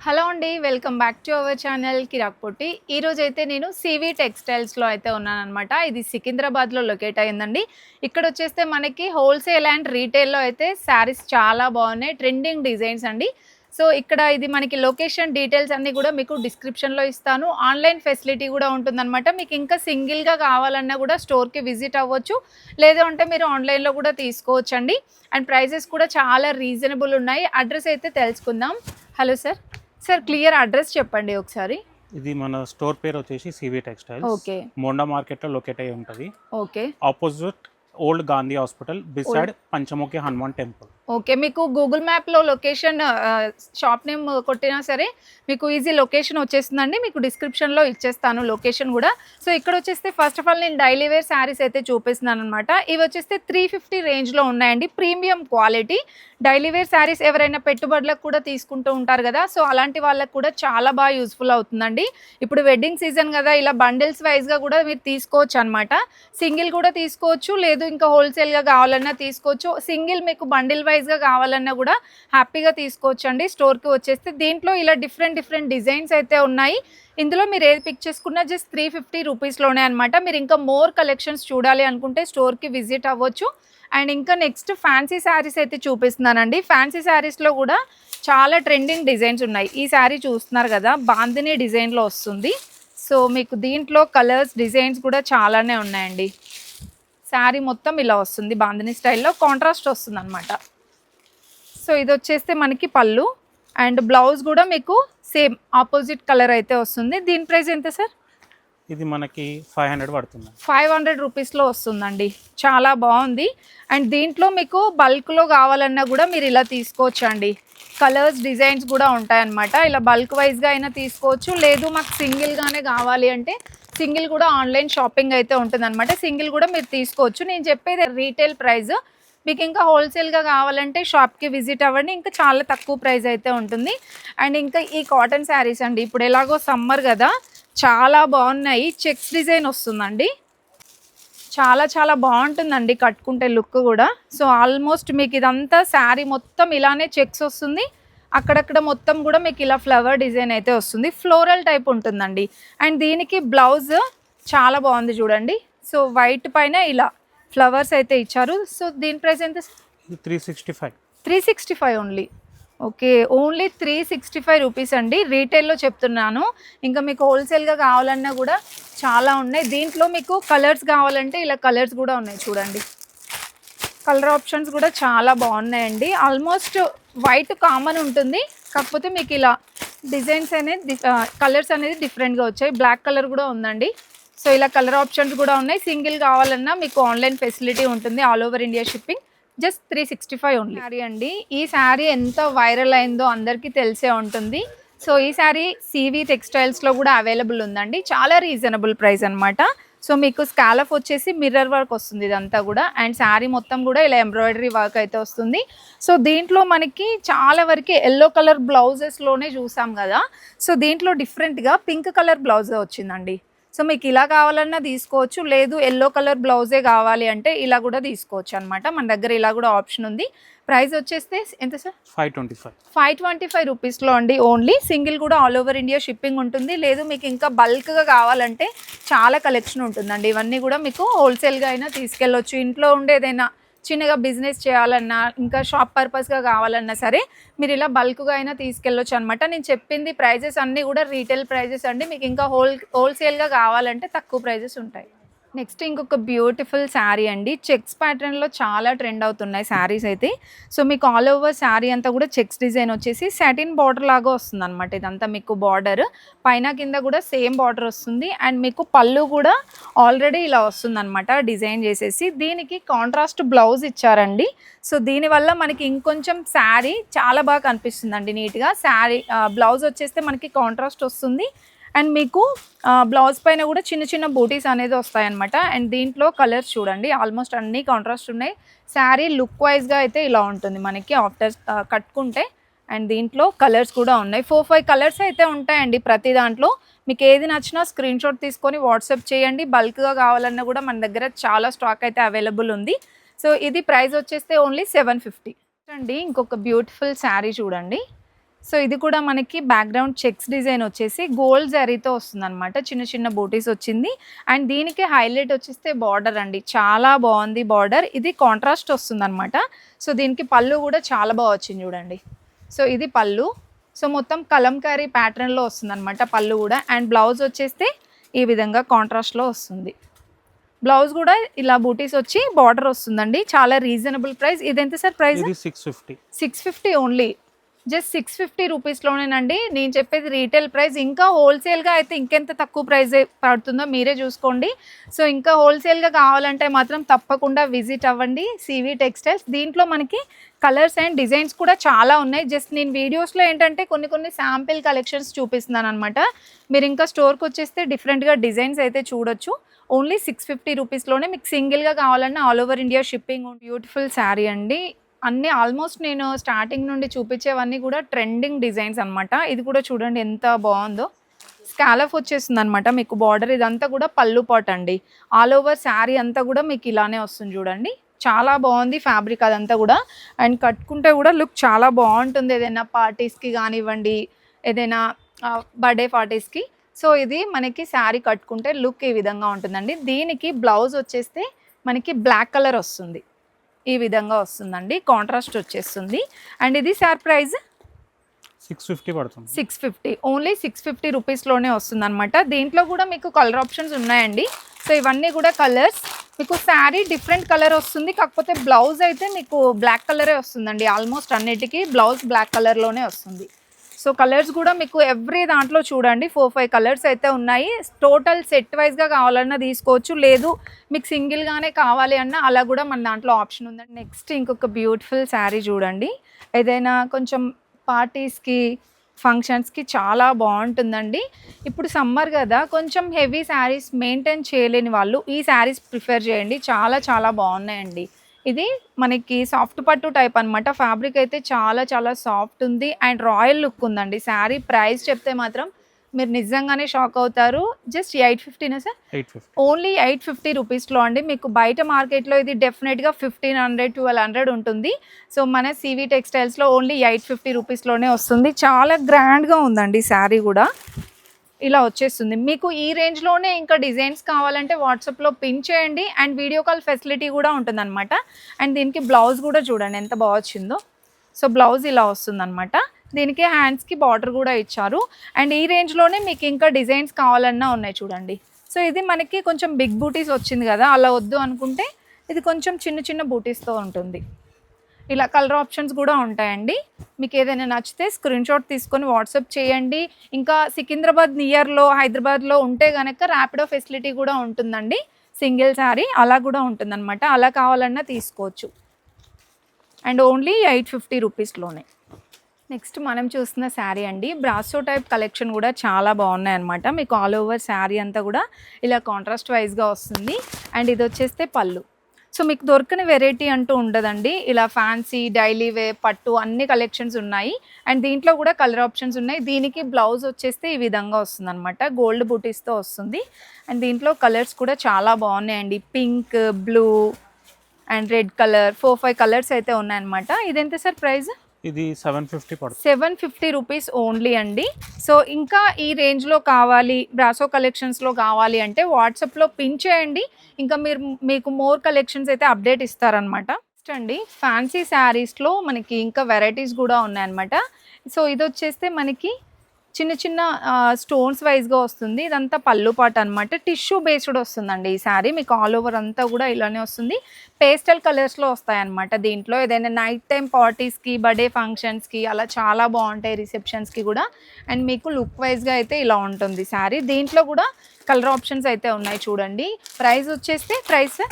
Hello అండి. Welcome back to our channel Kirak Potti. ఈరోజైతే నేను సీవీ టెక్స్టైల్స్‌లో అయితే ఉన్నాననమాట. ఇది సికింద్రాబాద్‌లో లొకేట్ అయిందండి. ఇక్కడొచ్చేస్తే మనకి హోల్‌సేల్ అండ్ రీటైల్‌లో అయితే శారీస్ చాలా బాగున్నాయి. ట్రెండింగ్ డిజైన్స్ అండి. సో, ఇక్కడ ఇది మనకి లొకేషన్ డీటెయిల్స్ అన్నీ కూడా మీకు డిస్క్రిప్షన్‌లో ఇస్తాను. ఆన్‌లైన్ ఫెసిలిటీ కూడా ఉంటుందనమాట. మీకు ఇంకా సింగిల్‌గా కావాలన్నా కూడా స్టోర్‌కి విజిట్ అవ్వచ్చు. లేదు అంటే మీరు ఆన్‌లైన్‌లో కూడా తీసుకోవచ్చండి. అండ్ ప్రైజెస్ కూడా చాలా రీజనబుల్ ఉన్నాయి. అడ్రస్ అయితే తెలుసుకుందాం. Hello sir. Sir clear address చెప్పండి ఒకసారి. ఇది మన స్టోర్ పేరు వచ్చేసి సివి టెక్స్టైల్స్. ఓకే. మోండా మార్కెట్లో లొకేట్ అయి ఉంటుంది. Okay. Opposite old Gandhi hospital beside Panchamukhi Hanuman temple. Okay. మీకు గూగుల్ మ్యాప్‌లో లొకేషన్ షాప్ నేమ్ కొట్టినా సరే మీకు ఈజీ లొకేషన్ వచ్చేస్తుందండి. మీకు డిస్క్రిప్షన్‌లో ఇచ్చేస్తాను లొకేషన్ గూడా. సో, ఇక్కడొచ్చేస్తే ఫస్ట్ ఆఫ్ ఆల్ నేను డైలీ వేర్ శారీస్ అయితే చూపిస్తున్నాననమాట. ఇవి వచ్చేస్తే 350 రేంజ్‌లో ఉన్నాయండి. Premium quality daily wear saris ఎవరైనా పెట్టుబడులకు కూడా తీసుకుంటూ ఉంటారు గదా! సో, అలాంటి వాళ్ళకి కూడా చాలా బాగా యూజ్‌ఫుల్ అవుతుందండి. ఇప్పుడు వెడ్డింగ్ సీజన్ గదా! ఇలా బండిల్స్ వైస్‌గా కూడా మీరు తీసుకోవచ్చనమాట. సింగిల్ కూడా తీసుకోవచ్చు. లేదు ఇంకా హోల్‌సేల్‌గా కావాలన్నా తీసుకోవచ్చు. సింగిల్ మీకు బండిల్ వైస్‌గా కావాలన్నా కూడా హ్యాపీగా తీసుకోవచ్చండి. స్టోర్‌కి వచ్చేస్తే దీంట్లో ఇలా డిఫరెంట్ డిజైన్స్ అయితే ఉన్నాయి. ఇందులో మీరు ఏది పిక్ చేసుకున్నా జస్ట్ 350 రూపీస్‌లోనే అనమాట. మీరు ఇంకా మోర్ కలెక్షన్స్ చూడాలి అనుకుంటే స్టోర్‌కి విజిట్ అవ్వచ్చు. అండ్ ఇంకా నెక్స్ట్ ఫ్యాన్సీ శారీస్ అయితే చూపిస్తున్నానండి. ఫ్యాన్సీ శారీస్‌లో కూడా చాలా ట్రెండింగ్ డిజైన్స్ ఉన్నాయి. ఈ శారీ చూస్తున్నారు కదా, బాందిని డిజైన్‌లో వస్తుంది. సో, మీకు దీంట్లో కలర్స్ డిజైన్స్ కూడా చాలానే ఉన్నాయండి. శారీ మొత్తం ఇలా వస్తుంది, బాందిని స్టైల్లో కాంట్రాస్ట్ వస్తుంది అనమాట. సో, ఇది వచ్చేస్తే మనకి పళ్ళు అండ్ బ్లౌజ్ కూడా మీకు సేమ్ ఆపోజిట్ కలర్ అయితే వస్తుంది. దీని ప్రైస్ ఎంత సార్? ఇది మనకి 500 పడుతుంది. 500 రూపీస్లో వస్తుందండి. చాలా బాగుంది. అండ్ దీంట్లో మీకు బల్క్లో కావాలన్నా కూడా మీరు ఇలా తీసుకోవచ్చు అండి. కలర్స్ డిజైన్స్ కూడా ఉంటాయన్నమాట. ఇలా బల్క్ వైజ్గా అయినా తీసుకోవచ్చు. లేదు మాకు సింగిల్గానే కావాలి అంటే సింగిల్ కూడా ఆన్లైన్ షాపింగ్ అయితే ఉంటుందన్నమాట. సింగిల్ కూడా మీరు తీసుకోవచ్చు. నేను చెప్పేది రీటైల్ ప్రైస్. మీకు ఇంకా హోల్సేల్గా కావాలంటే షాప్కి విజిట్ అవ్వండి. ఇంకా చాలా తక్కువ ప్రైస్ అయితే ఉంటుంది. అండ్ ఇంకా ఈ కాటన్ శారీస్ అండి, ఇప్పుడు ఎలాగో సమ్మర్ కదా, చాలా బాగున్నాయి. చెక్స్ డిజైన్ వస్తుందండి. చాలా బాగుంటుందండి కట్టుకుంటే లుక్ కూడా. సో, ఆల్మోస్ట్ మీకు ఇదంతా శారీ మొత్తం ఇలానే చెక్స్ వస్తుంది. అక్కడక్కడ మొత్తం కూడా మీకు ఇలా ఫ్లవర్ డిజైన్ అయితే వస్తుంది. ఫ్లోరల్ టైప్ ఉంటుందండి. అండ్ దీనికి బ్లౌజ్ చాలా బాగుంది చూడండి. సో, వైట్ పైన ఇలా ఫ్లవర్స్ అయితే ఇచ్చారు. సో, దీని ప్రైస్ ఎంత? 365. 365 ఓన్లీ. ఓకే. ఓన్లీ 365 రూపీస్ అండి. రీటైల్లో చెప్తున్నాను. ఇంకా మీకు హోల్సేల్గా కావాలన్నా కూడా చాలా ఉన్నాయి. దీంట్లో మీకు కలర్స్ కావాలంటే ఇలా కలర్స్ కూడా ఉన్నాయి చూడండి. కలర్ ఆప్షన్స్ కూడా చాలా బాగున్నాయండి. ఆల్మోస్ట్ వైట్ కామన్ ఉంటుంది. కాకపోతే మీకు ఇలా డిజైన్స్ అనేది కలర్స్ అనేది డిఫరెంట్గా వచ్చాయి. బ్లాక్ కలర్ కూడా ఉందండి. సో, ఇలా కలర్ ఆప్షన్స్ కూడా ఉన్నాయి. సింగిల్ కావాలన్నా మీకు ఆన్లైన్ ఫెసిలిటీ ఉంటుంది. All over India shipping. Just 365 only. Sari అండి, ఈ శారీ ఎంత వైరల్ అయిందో అందరికీ తెలిసే ఉంటుంది. సో, ఈ శారీ సీవీ టెక్స్టైల్స్లో కూడా అవైలబుల్ ఉందండి. చాలా రీజనబుల్ ప్రైస్ అనమాట. సో, మీకు స్కాలఫ్ వచ్చేసి మిర్రర్ వర్క్ వస్తుంది ఇదంతా కూడా. అండ్ శారీ మొత్తం కూడా ఇలా ఎంబ్రాయిడరీ వర్క్ అయితే వస్తుంది. సో, దీంట్లో మనకి చాలా వరకు ఎల్లో కలర్ బ్లౌజెస్లోనే చూసాం కదా. సో, దీంట్లో డిఫరెంట్గా పింక్ కలర్ బ్లౌజ్ వచ్చిందండి. సో, మీకు ఇలా కావాలన్నా తీసుకోవచ్చు. లేదు ఎల్లో కలర్ బ్లౌజే కావాలి అంటే ఇలా కూడా తీసుకోవచ్చు అనమాట. మన దగ్గర ఇలా కూడా ఆప్షన్ ఉంది. ప్రైస్ వచ్చేస్తే ఎంత సార్? 525. 525 రూపీస్లో అండి. ఓన్లీ సింగిల్ కూడా ఆల్ ఓవర్ ఇండియా షిప్పింగ్ ఉంటుంది. లేదు మీకు ఇంకా బల్క్గా కావాలంటే చాలా కలెక్షన్ ఉంటుందండి. ఇవన్నీ కూడా మీకు హోల్సేల్గా అయినా తీసుకెళ్ళొచ్చు. ఇంట్లో ఉండేదైనా చిన్నగా బిజినెస్ చేయాలన్నా ఇంకా షాప్ పర్పస్గా కావాలన్నా సరే మీరు ఇలా బల్క్గా అయినా తీసుకెళ్ళొచ్చు అనమాట. నేను చెప్పింది ప్రైజెస్ అన్నీ కూడా రీటైల్ ప్రైజెస్ అండి. మీకు ఇంకా హోల్సేల్గా కావాలంటే తక్కువ ప్రైజెస్ ఉంటాయి. నెక్స్ట్ ఇంకొక బ్యూటిఫుల్ శారీ అండి. చెక్స్ ప్యాటర్న్లో చాలా ట్రెండ్ అవుతున్నాయి శారీస్ అయితే. సో, మీకు ఆల్ ఓవర్ శారీ అంతా కూడా చెక్స్ డిజైన్ వచ్చేసి సాటిన్ బార్డర్ లాగా వస్తుంది అనమాట. ఇదంతా మీకు బార్డర్ పైన కింద కూడా సేమ్ బార్డర్ వస్తుంది. అండ్ మీకు పళ్ళు కూడా ఆల్రెడీ ఇలా వస్తుంది అనమాట డిజైన్ చేసేసి. దీనికి కాంట్రాస్ట్ బ్లౌజ్ ఇచ్చారండి. సో, దీనివల్ల మనకి ఇంకొంచెం శారీ చాలా బాగా కనిపిస్తుందండి నీట్గా. శారీ బ్లౌజ్ వచ్చేస్తే మనకి కాంట్రాస్ట్ వస్తుంది. అండ్ మీకు బ్లౌజ్ పైన కూడా చిన్న బూటీస్ అనేది వస్తాయన్నమాట. అండ్ దీంట్లో కలర్స్ చూడండి, ఆల్మోస్ట్ అన్నీ కాంట్రాస్ట్ ఉన్నాయి. శారీ లుక్ వైజ్గా అయితే ఇలా ఉంటుంది మనకి ఆఫ్టర్ కట్టుకుంటే. అండ్ దీంట్లో కలర్స్ కూడా ఉన్నాయి. 4-5 కలర్స్ అయితే ఉంటాయండి ప్రతి దాంట్లో. మీకు ఏది నచ్చినా స్క్రీన్ షాట్ తీసుకొని వాట్సాప్ చేయండి. బల్క్గా కావాలన్నా కూడా మన దగ్గర చాలా స్టాక్ అయితే అవైలబుల్ ఉంది. సో, ఇది ప్రైస్ వచ్చేస్తే ఓన్లీ 750 అండి. ఇంకొక బ్యూటిఫుల్ శారీ చూడండి. సో ఇది కూడా మనకి బ్యాక్గ్రౌండ్ చెక్స్ డిజైన్ వచ్చేసి గోల్డ్ జరీతో వస్తుంది అనమాట, చిన్న చిన్న బూటీస్ వచ్చింది. అండ్ దీనికి హైలైట్ వచ్చేస్తే బార్డర్ అండి, చాలా బాగుంది బార్డర్. ఇది కాంట్రాస్ట్ వస్తుంది అనమాట. సో దీనికి పళ్ళు కూడా చాలా బాగా వచ్చింది చూడండి. సో ఇది పళ్ళు. సో మొత్తం కలంకారీ ప్యాటర్న్లో వస్తుంది అనమాట పళ్ళు కూడా. అండ్ బ్లౌజ్ వచ్చేస్తే ఈ విధంగా కాంట్రాస్ట్లో వస్తుంది. బ్లౌజ్ కూడా ఇలా బూటీస్ వచ్చి బార్డర్ వస్తుందండి. చాలా రీజనబుల్ ప్రైస్. ఇది ఎంత సార్ ప్రైస్? 650 ఓన్లీ. జస్ట్ 650 రూపీస్లోనేనండి. నేను చెప్పేది రీటైల్ ప్రైస్. ఇంకా హోల్సేల్గా అయితే ఇంకెంత తక్కువ ప్రైస్ పడుతుందో మీరే చూసుకోండి. సో ఇంకా హోల్సేల్గా కావాలంటే మాత్రం తప్పకుండా విజిట్ అవ్వండి సివి టెక్స్టైల్స్. దీంట్లో మనకి కలర్స్ అండ్ డిజైన్స్ కూడా చాలా ఉన్నాయి. జస్ట్ నేను వీడియోస్లో ఏంటంటే కొన్ని శాంపిల్ కలెక్షన్స్ చూపిస్తున్నాను అనమాట. మీరు ఇంకా స్టోర్కి వచ్చేస్తే డిఫరెంట్గా డిజైన్స్ అయితే చూడొచ్చు. ఓన్లీ 650 రూపీస్లోనే మీకు సింగిల్గా కావాలన్నా all over India shipping. Beautiful sari అండి. అన్నీ ఆల్మోస్ట్ నేను స్టార్టింగ్ నుండి చూపించేవన్నీ కూడా ట్రెండింగ్ డిజైన్స్ అనమాట. ఇది కూడా చూడండి ఎంత బాగుందో. స్కాలఫ్ వచ్చేస్తుంది అనమాట మీకు బార్డర్. ఇదంతా కూడా పళ్ళు పాట్ అండి. ఆల్ ఓవర్ శారీ అంతా కూడా మీకు ఇలానే వస్తుంది చూడండి. చాలా బాగుంది ఫ్యాబ్రిక్ అదంతా కూడా. అండ్ కట్టుకుంటే కూడా లుక్ చాలా బాగుంటుంది, ఏదైనా పార్టీస్కి కానివ్వండి, ఏదైనా బర్త్డే పార్టీస్కి. సో ఇది మనకి శారీ కట్టుకుంటే లుక్ ఈ విధంగా ఉంటుందండి. దీనికి బ్లౌజ్ వచ్చేస్తే మనకి బ్లాక్ కలర్ వస్తుంది, ఈ విధంగా వస్తుందండి, కాంట్రాస్ట్ వచ్చేస్తుంది. అండ్ ఇది సార్ ప్రైస్ 650 పడుతుంది. 650 ఓన్లీ 650 రూపీస్లోనే వస్తుంది అనమాట. దీంట్లో కూడా మీకు కలర్ ఆప్షన్స్ ఉన్నాయండి. సో ఇవన్నీ కూడా కలర్స్. మీకు శారీ డిఫరెంట్ కలర్ వస్తుంది, కాకపోతే బ్లౌజ్ అయితే మీకు బ్లాక్ కలరే వస్తుందండి. ఆల్మోస్ట్ అన్నిటికీ బ్లౌజ్ బ్లాక్ కలర్లోనే వస్తుంది. సో కలర్స్ కూడా మీకు ఎవ్రీ దాంట్లో చూడండి 4-5 కలర్స్ అయితే ఉన్నాయి. టోటల్ సెట్ వైజ్గా కావాలన్నా తీసుకోవచ్చు, లేదు మీకు సింగిల్గానే కావాలి అన్నా అలా కూడా మన దాంట్లో ఆప్షన్ ఉందండి. నెక్స్ట్ ఇంకొక బ్యూటిఫుల్ శారీ చూడండి. ఏదైనా కొంచెం పార్టీస్కి ఫంక్షన్స్కి చాలా బాగుంటుందండి. ఇప్పుడు సమ్మర్ కదా, కొంచెం హెవీ శారీస్ మెయింటైన్ చేయలేని వాళ్ళు ఈ శారీస్ ప్రిఫర్ చేయండి. చాలా చాలా బాగున్నాయండి. ఇది మనకి సాఫ్ట్ పట్టు టైప్ అనమాట. ఫ్యాబ్రిక్ అయితే చాలా చాలా సాఫ్ట్ ఉంది అండ్ రాయల్ లుక్ ఉందండి. శారీ ప్రైస్ చెప్తే మాత్రం మీరు నిజంగానే షాక్ అవుతారు. Just 850నా sir? 850 ఓన్లీ 850 రూపీస్లో అండి. మీకు బయట మార్కెట్లో ఇది డెఫినెట్గా 1500-1200 ఉంటుంది. సో మన సివి టెక్స్టైల్స్లో ఓన్లీ 850 రూపీస్లోనే వస్తుంది. చాలా గ్రాండ్గా ఉందండి శారీ కూడా. ఇలా వచ్చేస్తుంది మీకు. ఈ రేంజ్లోనే ఇంకా డిజైన్స్ కావాలంటే వాట్సాప్లో పిన్ చేయండి. అండ్ వీడియో కాల్ ఫెసిలిటీ కూడా ఉంటుందన్నమాట. అండ్ దీనికి బ్లౌజ్ కూడా చూడండి ఎంత బాగా వచ్చిందో. సో బ్లౌజ్ ఇలా వస్తుందన్నమాట. దీనికి హ్యాండ్స్కి బార్డర్ కూడా ఇచ్చారు. అండ్ ఈ రేంజ్లోనే మీకు ఇంకా డిజైన్స్ కావాలన్నా ఉన్నాయి చూడండి. సో ఇది మనకి కొంచెం బిగ్ బూటీస్ వచ్చింది కదా, అలా వద్దు అనుకుంటే ఇది కొంచెం చిన్న చిన్న బూటీస్తో ఉంటుంది. ఇలా కలర్ ఆప్షన్స్ కూడా ఉంటాయండి. మీకు ఏదైనా నచ్చితే స్క్రీన్ షాట్ తీసుకొని వాట్సాప్ చేయండి. ఇంకా సికింద్రాబాద్ నియర్లో హైదరాబాద్లో ఉంటే కనుక ర్యాపిడో ఫెసిలిటీ కూడా ఉంటుందండి. సింగిల్ శారీ అలా కూడా ఉంటుందన్నమాట. అలా కావాలన్నా తీసుకోవచ్చు. And only 850 రూపీస్లోనే. నెక్స్ట్ మనం చూస్తున్న శారీ అండి. బ్రాసో టైప్ కలెక్షన్ కూడా చాలా బాగున్నాయి అనమాట. మీకు ఆల్ ఓవర్ శారీ అంతా కూడా ఇలా కాంట్రాస్ట్ వైజ్గా వస్తుంది. అండ్ ఇది వచ్చేస్తే పళ్ళు. సో మీకు దొరకని వెరైటీ అంటూ ఉండదండి. ఇలా ఫ్యాన్సీ, డైలీ వే, పట్టు అన్ని కలెక్షన్స్ ఉన్నాయి. అండ్ దీంట్లో కూడా కలర్ ఆప్షన్స్ ఉన్నాయి. దీనికి బ్లౌజ్ వచ్చేస్తే ఈ విధంగా వస్తుంది అనమాట, గోల్డ్ బూటీస్తో వస్తుంది. అండ్ దీంట్లో కలర్స్ కూడా చాలా బాగున్నాయండి. Pink, blue and red colour, 4-5 colours అయితే ఉన్నాయన్నమాట. ఇది ఎంత సార్ ప్రైస్? ఇది 750 పడుతుంది. 750 రూపీస్ ఓన్లీ అండి. సో ఇంకా ఈ రేంజ్లో కావాలి, బ్రాసో కలెక్షన్స్లో కావాలి అంటే వాట్సాప్లో పిన్ చేయండి. ఇంకా మీకు మోర్ కలెక్షన్స్ అయితే అప్డేట్ ఇస్తారనమాట. నెక్స్ట్ అండి ఫ్యాన్సీ శారీస్లో మనకి ఇంకా వెరైటీస్ కూడా ఉన్నాయన్నమాట. సో ఇది వచ్చేస్తే మనకి చిన్న చిన్న స్టోన్స్ వైజ్గా వస్తుంది. ఇదంతా పళ్ళు పాట అనమాట. టిష్యూ బేస్డ్ వస్తుందండి ఈ శారీ. మీకు ఆల్ ఓవర్ అంతా కూడా ఇలానే వస్తుంది. పేస్టల్ కలర్స్లో వస్తాయన్నమాట. దీంట్లో ఏదైనా నైట్ టైం పార్టీస్కి, బర్త్డే ఫంక్షన్స్కి అలా చాలా బాగుంటాయి, రిసెప్షన్స్కి కూడా. అండ్ మీకు లుక్ వైజ్గా అయితే ఇలా ఉంటుంది శారీ. దీంట్లో కూడా కలర్ ఆప్షన్స్ అయితే ఉన్నాయి చూడండి. ప్రైస్ వచ్చేస్తే ప్రైస్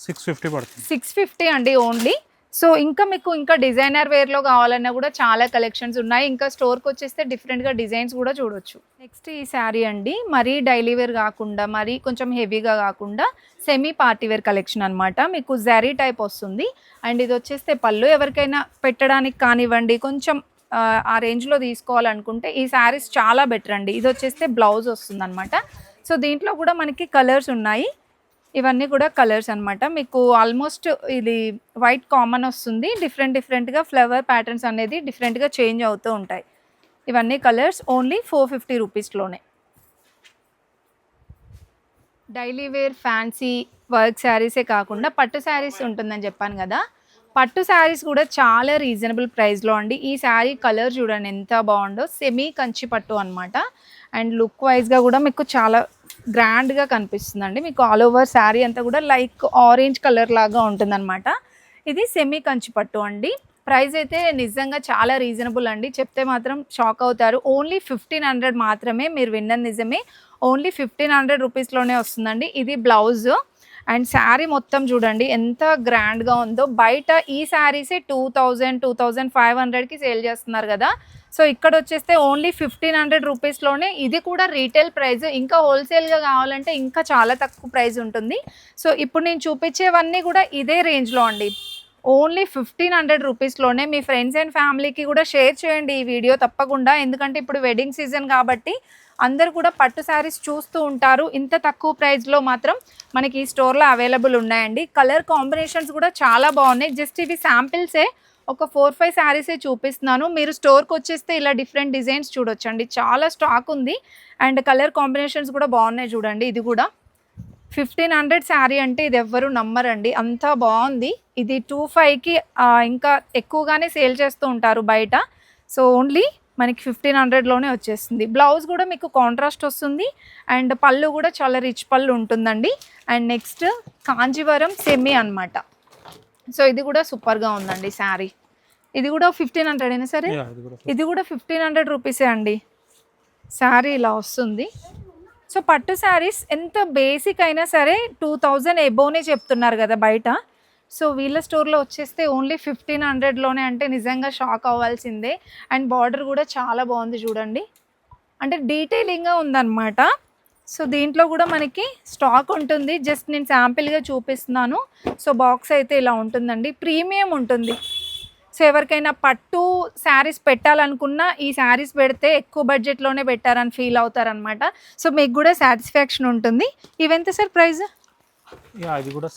650 పడుతుంది. 650 అండి ఓన్లీ. సో ఇంకా మీకు ఇంకా డిజైనర్ వేర్లో కావాలన్నా కూడా చాలా కలెక్షన్స్ ఉన్నాయి. ఇంకా స్టోర్కి వచ్చేస్తే డిఫరెంట్గా డిజైన్స్ కూడా చూడొచ్చు. నెక్స్ట్ ఈ శారీ అండి మరీ డైలీ వేర్ కాకుండా, మరీ కొంచెం హెవీగా కాకుండా సెమీ పార్టీ వేర్ కలెక్షన్ అనమాట. మీకు జరీ టైప్ వస్తుంది. అండ్ ఇది వచ్చేస్తే పళ్ళు. ఎవరికైనా పెట్టడానికి కానివ్వండి, కొంచెం ఆ రేంజ్లో తీసుకోవాలనుకుంటే ఈ శారీస్ చాలా బెటర్ అండి. ఇది వచ్చేస్తే బ్లౌజ్ వస్తుంది అనమాట. సో దీంట్లో కూడా మనకి కలర్స్ ఉన్నాయి. ఇవన్నీ కూడా కలర్స్ అనమాట. మీకు ఆల్మోస్ట్ ఇది వైట్ కామన్ వస్తుంది. డిఫరెంట్గా ఫ్లవర్ ప్యాటర్న్స్ అనేది డిఫరెంట్గా చేంజ్ అవుతూ ఉంటాయి. ఇవన్నీ కలర్స్ ఓన్లీ 450 రూపీస్లోనే. డైలీ వేర్ ఫ్యాన్సీ వర్క్ శారీసే కాకుండా పట్టు శారీస్ ఉంటుందని చెప్పాను కదా, పట్టు శారీస్ కూడా చాలా రీజనబుల్ ప్రైస్లో అండి. ఈ శారీ కలర్ చూడండి ఎంత బాగుందో, సెమీ కంచి పట్టు అనమాట. అండ్ లుక్ వైజ్గా కూడా మీకు చాలా గ్రాండ్గా కనిపిస్తుందండి. మీకు ఆల్ ఓవర్ శారీ అంతా కూడా లైక్ ఆరెంజ్ కలర్ లాగా ఉంటుందన్నమాట. ఇది సెమీ కంచి పట్టు అండి. ప్రైస్ అయితే నిజంగా చాలా రీజనబుల్ అండి, చెప్తే మాత్రం షాక్ అవుతారు. ఓన్లీ 1500 మాత్రమే, మీరు విన్నది నిజమే. ఓన్లీ 1500 రూపీస్లోనే వస్తుందండి. ఇది బ్లౌజ్ అండ్ శారీ మొత్తం చూడండి ఎంత గ్రాండ్గా ఉందో. బయట ఈ శారీసే 2000 2500కి సేల్ చేస్తున్నారు కదా, సో ఇక్కడ వచ్చేస్తే ఓన్లీ 1500 రూపీస్లోనే. ఇది కూడా రీటైల్ ప్రైస్, ఇంకా హోల్సేల్గా కావాలంటే ఇంకా చాలా తక్కువ ప్రైస్ ఉంటుంది. సో ఇప్పుడు నేను చూపించేవన్నీ కూడా ఇదే రేంజ్లో అండి, ఓన్లీ 1500 రూపీస్లోనే. మీ ఫ్రెండ్స్ అండ్ ఫ్యామిలీకి కూడా షేర్ చేయండి ఈ వీడియో తప్పకుండా, ఎందుకంటే ఇప్పుడు వెడ్డింగ్ సీజన్ కాబట్టి అందరు కూడా పట్టు శారీస్ చూస్తూ ఉంటారు. ఇంత తక్కువ ప్రైస్లో మాత్రం మనకి ఈ స్టోర్లో అవైలబుల్ ఉన్నాయండి. కలర్ కాంబినేషన్స్ కూడా చాలా బాగున్నాయి. జస్ట్ ఇవి శాంపిల్సే, ఒక 4-5 శారీసే చూపిస్తున్నాను. మీరు స్టోర్కి వచ్చేస్తే ఇలా డిఫరెంట్ డిజైన్స్ చూడొచ్చండి, చాలా స్టాక్ ఉంది. అండ్ కలర్ కాంబినేషన్స్ కూడా బాగున్నాయి చూడండి. ఇది కూడా 1500 శారీ అంటే ఇది ఎవ్వరు నమ్మరండి, అంతా బాగుంది. ఇది 25కి ఇంకా ఎక్కువగానే సేల్ చేస్తూ ఉంటారు బయట. సో ఓన్లీ మనకి 1500లోనే వచ్చేస్తుంది. బ్లౌజ్ కూడా మీకు కాంట్రాస్ట్ వస్తుంది అండ్ పళ్ళు కూడా చాలా రిచ్ పళ్ళు ఉంటుందండి. అండ్ నెక్స్ట్ కాంజీవరం సెమీ అనమాట. సో ఇది కూడా సూపర్గా ఉందండి శారీ. ఇది కూడా 1500 అయినా సరే, ఇది కూడా 1500 రూపీసే అండి. శారీ ఇలా వస్తుంది. సో పట్టు శారీస్ ఎంత బేసిక్ అయినా సరే 2000 ఎబోనే చెప్తున్నారు కదా బయట, సో వీళ్ళ స్టోర్లో వచ్చేస్తే ఓన్లీ 1500లోనే, అంటే నిజంగా షాక్ అవ్వాల్సిందే. అండ్ బార్డర్ కూడా చాలా బాగుంది చూడండి, అంటే డీటెయిలింగ్గా ఉందన్నమాట. సో దీంట్లో కూడా మనకి స్టాక్ ఉంటుంది, జస్ట్ నేను శాంపిల్గా చూపిస్తున్నాను. సో బాక్స్ అయితే ఇలా ఉంటుందండి, ప్రీమియం ఉంటుంది. సో ఎవరికైనా పట్టు శారీస్ పెట్టాలనుకున్నా ఈ శారీస్ పెడితే ఎక్కువ బడ్జెట్లోనే పెట్టారని ఫీల్ అవుతారనమాట. సో మీకు కూడా సాటిస్ఫాక్షన్ ఉంటుంది. ఇవెంత సార్ ప్రైస్? ఇది కూడా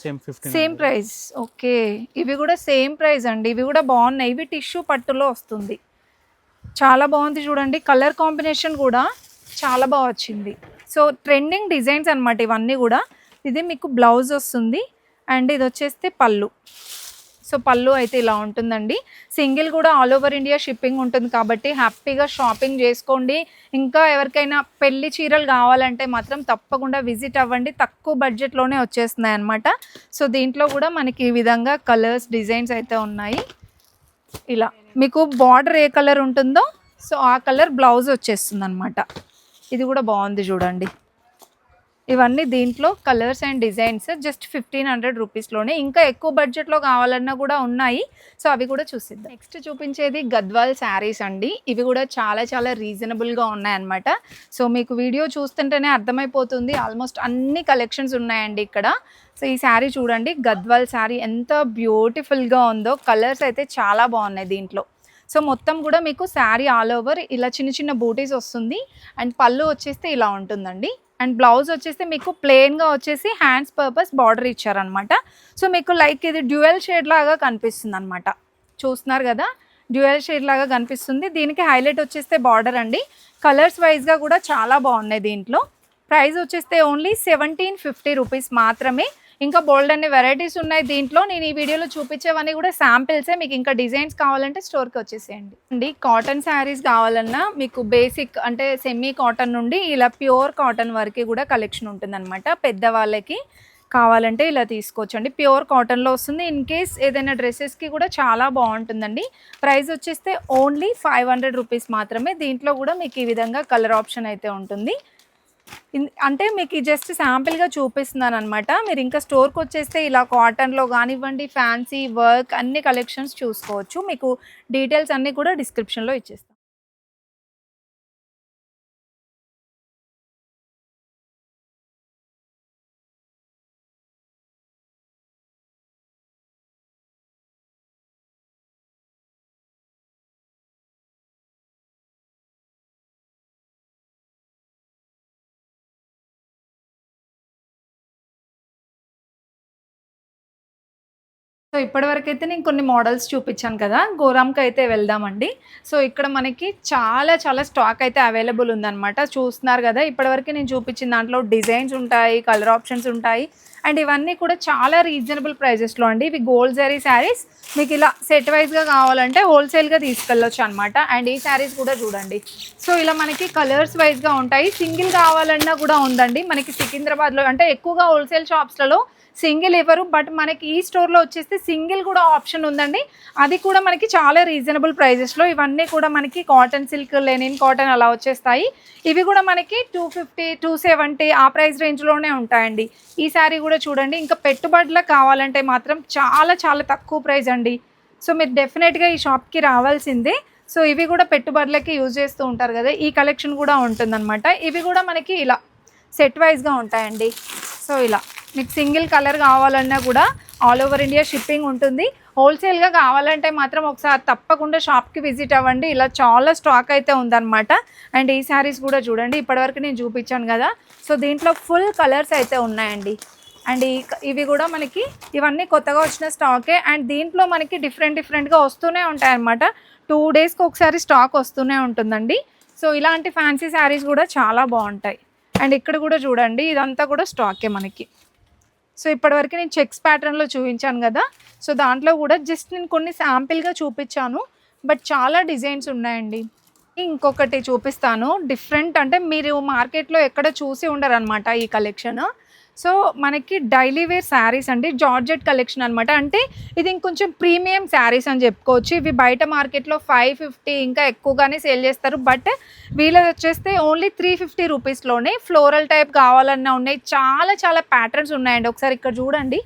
సేమ్ ప్రైస్. ఓకే, ఇవి కూడా సేమ్ ప్రైస్ అండి. ఇవి కూడా బాగున్నాయి, ఇవి టిష్యూ పట్టులో వస్తుంది. చాలా బాగుంది చూడండి, కలర్ కాంబినేషన్ కూడా చాలా బాగా వచ్చింది. సో ట్రెండింగ్ డిజైన్స్ అనమాట ఇవన్నీ కూడా. ఇది మీకు బ్లౌజ్ వస్తుంది అండ్ ఇది వచ్చేస్తే పళ్ళు. సో పళ్ళు అయితే ఇలా ఉంటుందండి. సింగిల్ కూడా ఆల్ ఓవర్ ఇండియా షిప్పింగ్ ఉంటుంది కాబట్టి హ్యాపీగా షాపింగ్ చేసుకోండి. ఇంకా ఎవరికైనా పెళ్లి చీరలు కావాలంటే మాత్రం తప్పకుండా విజిట్ అవ్వండి, తక్కువ బడ్జెట్లోనే వచ్చేస్తున్నాయి అనమాట. సో దీంట్లో కూడా మనకి ఈ విధంగా కలర్స్ డిజైన్స్ అయితే ఉన్నాయి. ఇలా మీకు బార్డర్ ఏ కలర్ ఉంటుందో సో ఆ కలర్ బ్లౌజ్ వచ్చేస్తుంది అనమాట. ఇది కూడా బాగుంది చూడండి. ఇవన్నీ దీంట్లో కలర్స్ అండ్ డిజైన్స్ జస్ట్ 1500 రూపీస్లోనే. ఇంకా ఎక్కువ బడ్జెట్లో కావాలన్నా కూడా ఉన్నాయి, సో అవి కూడా చూసిద్దాం. నెక్స్ట్ చూపించేది గద్వాల్ శారీస్ అండి. ఇవి కూడా చాలా చాలా రీజనబుల్గా ఉన్నాయన్నమాట. సో మీకు వీడియో చూస్తుంటేనే అర్థమైపోతుంది, ఆల్మోస్ట్ అన్ని కలెక్షన్స్ ఉన్నాయండి ఇక్కడ. సో ఈ శారీ చూడండి, గద్వాల్ శారీ ఎంత బ్యూటిఫుల్గా ఉందో. కలర్స్ అయితే చాలా బాగున్నాయి దీంట్లో. సో మొత్తం కూడా మీకు శారీ ఆల్ ఓవర్ ఇలా చిన్న చిన్న బూటీస్ వస్తుంది అండ్ పళ్ళు వచ్చేస్తే ఇలా ఉంటుందండి. అండ్ బ్లౌజ్ వచ్చేస్తే మీకు ప్లెయిన్గా వచ్చేసి హ్యాండ్స్ పర్పస్ బార్డర్ ఇచ్చారనమాట. సో మీకు లైక్ ఇది డ్యూయల్ షేడ్ లాగా కనిపిస్తుంది అనమాట, చూస్తున్నారు కదా, డ్యూయల్ షేడ్ లాగా కనిపిస్తుంది. దీనికి హైలైట్ వచ్చేస్తే బార్డర్ అండి. కలర్స్ వైజ్గా కూడా చాలా బాగున్నాయి దీంట్లో. ప్రైస్ వచ్చేస్తే ఓన్లీ 1750 రూపీస్ మాత్రమే. ఇంకా బోల్డ్ అనే వెరైటీస్ ఉన్నాయి దీంట్లో. నేను ఈ వీడియోలో చూపించేవన్నీ కూడా శాంపిల్సే, మీకు ఇంకా డిజైన్స్ కావాలంటే స్టోర్కి వచ్చేసేయండి అండి. కాటన్ శారీస్ కావాలన్నా మీకు బేసిక్ అంటే సెమీ కాటన్ నుండి ఇలా ప్యూర్ కాటన్ వరకు కూడా కలెక్షన్ ఉంటుందన్నమాట. పెద్దవాళ్ళకి కావాలంటే ఇలా తీసుకోవచ్చండి, ప్యూర్ కాటన్లో వస్తుంది. ఇన్ కేస్ ఏదైనా డ్రెస్సెస్కి కూడా చాలా బాగుంటుందండి. ప్రైస్ వచ్చేస్తే ఓన్లీ 500 రూపీస్ మాత్రమే. దీంట్లో కూడా మీకు ఈ విధంగా కలర్ ఆప్షన్ అయితే ఉంటుంది. అంటే మీకు జస్ట్ శాంపిల్గా చూపిస్తున్నాను అనమాట. మీరు ఇంకా స్టోర్కి వచ్చేస్తే ఇలా కాటన్లో కానివ్వండి, ఫ్యాన్సీ వర్క్ అన్ని కలెక్షన్స్ చూసుకోవచ్చు. మీకు డీటెయిల్స్ అన్నీ కూడా డిస్క్రిప్షన్లో ఇచ్చేస్తాను. సో ఇప్పటివరకు అయితే నేను కొన్ని మోడల్స్ చూపించాను కదా, గోరామ్కి అయితే వెళ్దామండి. సో ఇక్కడ మనకి చాలా చాలా స్టాక్ అయితే అవైలబుల్ ఉందన్నమాట. చూస్తున్నారు కదా, ఇప్పటివరకు నేను చూపించిన దాంట్లో డిజైన్స్ ఉంటాయి, కలర్ ఆప్షన్స్ ఉంటాయి, అండ్ ఇవన్నీ కూడా చాలా రీజనబుల్ ప్రైజెస్లో అండి. ఇవి గోల్డ్ జరీ శారీస్, మీకు ఇలా సెట్ వైజ్గా కావాలంటే హోల్సేల్గా తీసుకెళ్ళొచ్చు అనమాట. అండ్ ఈ శారీస్ కూడా చూడండి, సో ఇలా మనకి కలర్స్ వైజ్గా ఉంటాయి. సింగిల్ కావాలన్నా కూడా ఉందండి మనకి సికింద్రాబాద్లో. అంటే ఎక్కువగా హోల్సేల్ షాప్స్లలో సింగిల్ ఇవ్వరు, బట్ మనకి ఈ స్టోర్లో వచ్చేస్తే సింగిల్ కూడా ఆప్షన్ ఉందండి. అది కూడా మనకి చాలా రీజనబుల్ ప్రైజెస్లో. ఇవన్నీ కూడా మనకి కాటన్ సిల్క్, లెనిన్ కాటన్ అలా వచ్చేస్తాయి. ఇవి కూడా మనకి 250, 270 ఆ ప్రైస్ రేంజ్లోనే ఉంటాయండి. ఈ శారీ కూడా చూడండి. ఇంకా పెట్టుబడులకు కావాలంటే మాత్రం చాలా చాలా తక్కువ ప్రైస్ అండి. సో మీరు డెఫినెట్గా ఈ షాప్కి రావాల్సిందే. సో ఇవి కూడా పెట్టుబడులకి యూజ్ చేస్తూ ఉంటారు కదా, ఈ కలెక్షన్ కూడా ఉంటుందన్నమాట. ఇవి కూడా మనకి ఇలా సెట్ వైజ్గా ఉంటాయండి. సో ఇలా మీకు సింగిల్ కలర్ కావాలన్నా కూడా ఆల్ ఓవర్ ఇండియా షిప్పింగ్ ఉంటుంది. హోల్సేల్గా కావాలంటే మాత్రం ఒకసారి తప్పకుండా షాప్కి విజిట్ అవ్వండి. ఇలా చాలా స్టాక్ అయితే ఉందన్నమాట. అండ్ ఈ శారీస్ కూడా చూడండి, ఇప్పటివరకు నేను చూపించాను కదా, సో దీంట్లో ఫుల్ కలర్స్ అయితే ఉన్నాయండి. అండ్ ఇవి కూడా మనకి ఇవన్నీ కొత్తగా వచ్చిన స్టాకే. అండ్ దీంట్లో మనకి డిఫరెంట్గా వస్తూనే ఉంటాయి అన్నమాట. 2 డేస్కి ఒకసారి స్టాక్ వస్తూనే ఉంటుందండి. సో ఇలాంటి ఫ్యాన్సీ శారీస్ కూడా చాలా బాగుంటాయి. అండ్ ఇక్కడ కూడా చూడండి, ఇదంతా కూడా స్టాకే మనకి. సో ఇప్పటివరకు నేను చెక్స్ ప్యాటర్న్లో చూపించాను కదా, సో దాంట్లో కూడా జస్ట్ నేను కొన్ని శాంపిల్గా చూపించాను, బట్ చాలా డిజైన్స్ ఉన్నాయండి. ఇంకొకటి చూపిస్తాను డిఫరెంట్, అంటే మీరు మార్కెట్లో ఎక్కడ చూసి ఉండరు అనమాట ఈ కలెక్షన్. సో మనకి డైలీ వేర్ శారీస్ అండి, జార్జెట్ కలెక్షన్ అనమాట. అంటే ఇది ఇంకొంచెం ప్రీమియం శారీస్ అని చెప్పుకోవచ్చు. ఇవి బయట మార్కెట్లో 550 ఇంకా ఎక్కువగానే సేల్ చేస్తారు, బట్ వీళ్ళది వచ్చేస్తే ఓన్లీ 350 రూపీస్లోనే. ఫ్లోరల్ టైప్ కావాలన్నా ఉన్నాయి, చాలా చాలా ప్యాటర్న్స్ ఉన్నాయండి. ఒకసారి ఇక్కడ చూడండి.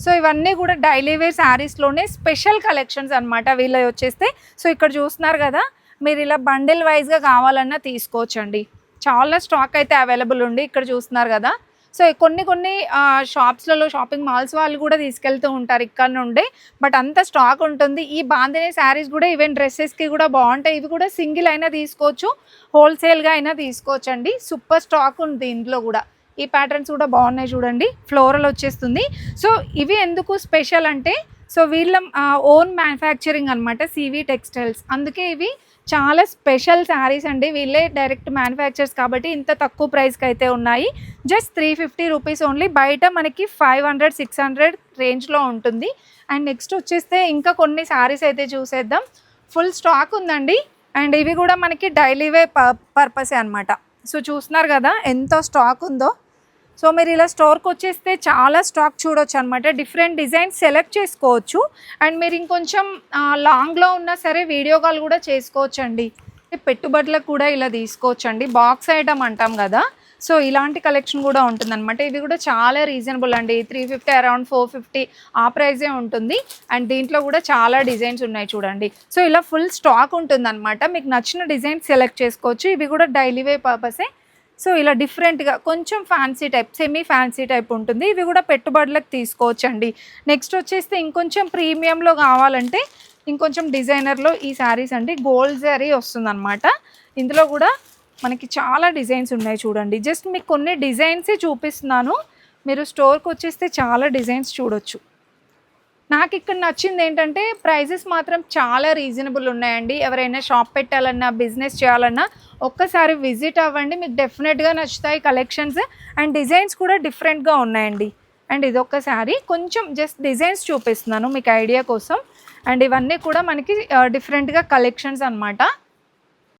సో ఇవన్నీ కూడా డైలీ వేర్ శారీస్లోనే స్పెషల్ కలెక్షన్స్ అనమాట వీళ్ళవి వచ్చేస్తే. సో ఇక్కడ చూస్తున్నారు కదా, మీరు ఇలా బండిల్ వైజ్గా కావాలన్నా తీసుకోవచ్చండి. చాలా స్టాక్ అయితే అవైలబుల్ ఉంది. ఇక్కడ చూస్తున్నారు కదా, సో కొన్ని షాప్స్లలో, షాపింగ్ మాల్స్ వాళ్ళు కూడా తీసుకెళ్తూ ఉంటారు ఇక్కడ నుండి, బట్ అంత స్టాక్ ఉంటుంది. ఈ బాందినీ శారీస్ కూడా ఈవెన్ డ్రెస్సెస్కి కూడా బాగుంటాయి. ఇవి కూడా సింగిల్ అయినా తీసుకోవచ్చు, హోల్సేల్గా అయినా తీసుకోవచ్చు అండి. సూపర్ స్టాక్ ఉంది ఇందులో కూడా. ఈ ప్యాటర్న్స్ కూడా బాగున్నాయి చూడండి, ఫ్లోరల్ వచ్చేస్తుంది. సో ఇవి ఎందుకు స్పెషల్ అంటే, సో వీళ్ళ ఓన్ మ్యానుఫ్యాక్చరింగ్ అనమాట, సివి టెక్స్టైల్స్. అందుకే ఇవి చాలా స్పెషల్ శారీస్ అండి. వీళ్ళే డైరెక్ట్ మ్యానుఫ్యాక్చర్స్ కాబట్టి ఇంత తక్కువ ప్రైస్కి అయితే ఉన్నాయి. Just 350 rupees only. బయట మనకి 500, 600 రేంజ్లో ఉంటుంది. అండ్ నెక్స్ట్ వచ్చేస్తే ఇంకా కొన్ని శారీస్ అయితే చూసేద్దాం. ఫుల్ స్టాక్ ఉందండి. అండ్ ఇవి కూడా మనకి డైలీ వే పర్పసే అనమాట. సో చూస్తున్నారు కదా ఎంత స్టాక్ ఉందో. సో మీరు ఇలా స్టోర్కి వచ్చేస్తే చాలా స్టాక్ చూడొచ్చు అనమాట. డిఫరెంట్ డిజైన్స్ సెలెక్ట్ చేసుకోవచ్చు. అండ్ మీరు ఇంకొంచెం లాంగ్లో ఉన్నా సరే వీడియో కాల్ కూడా చేసుకోవచ్చు అండి. పెట్టుబడులకు కూడా ఇలా తీసుకోవచ్చు అండి. బాక్స్ ఐటమ్ అంటాం కదా, సో ఇలాంటి కలెక్షన్ కూడా ఉంటుందన్నమాట. ఇది కూడా చాలా రీజనబుల్ అండి. 350, అరౌండ్ 450 ఆ ప్రైజే ఉంటుంది. అండ్ దీంట్లో కూడా చాలా డిజైన్స్ ఉన్నాయి చూడండి. సో ఇలా ఫుల్ స్టాక్ ఉంటుందన్నమాట. మీకు నచ్చిన డిజైన్ సెలెక్ట్ చేసుకోవచ్చు. ఇవి కూడా డైలీ వే పర్పసే. సో ఇలా డిఫరెంట్గా కొంచెం fancy type, semi fancy type ఉంటుంది. ఇవి కూడా పెట్టుబడులకు తీసుకోవచ్చు అండి. నెక్స్ట్ వచ్చేస్తే ఇంకొంచెం ప్రీమియంలో కావాలంటే ఇంకొంచెం డిజైనర్లో ఈ శారీస్ అండి. గోల్డ్ జరీ వస్తుందన్నమాట. ఇందులో కూడా మనకి చాలా డిజైన్స్ ఉన్నాయి చూడండి. జస్ట్ మీకు కొన్ని డిజైన్సే చూపిస్తున్నాను, మీరు స్టోర్కి వచ్చేస్తే చాలా డిజైన్స్ చూడొచ్చు. నాకు ఇక్కడ నచ్చింది ఏంటంటే ప్రైజెస్ మాత్రం చాలా రీజనబుల్ ఉన్నాయండి. ఎవరైనా షాప్ పెట్టాలన్నా, బిజినెస్ చేయాలన్నా ఒక్కసారి విజిట్ అవ్వండి, మీకు డెఫినెట్గా నచ్చుతాయి కలెక్షన్స్. అండ్ డిజైన్స్ కూడా డిఫరెంట్గా ఉన్నాయండి. అండ్ ఇదొక్కసారి కొంచెం జస్ట్ డిజైన్స్ చూపిస్తున్నాను మీకు ఐడియా కోసం. అండ్ ఇవన్నీ కూడా మనకి డిఫరెంట్గా కలెక్షన్స్ అనమాట.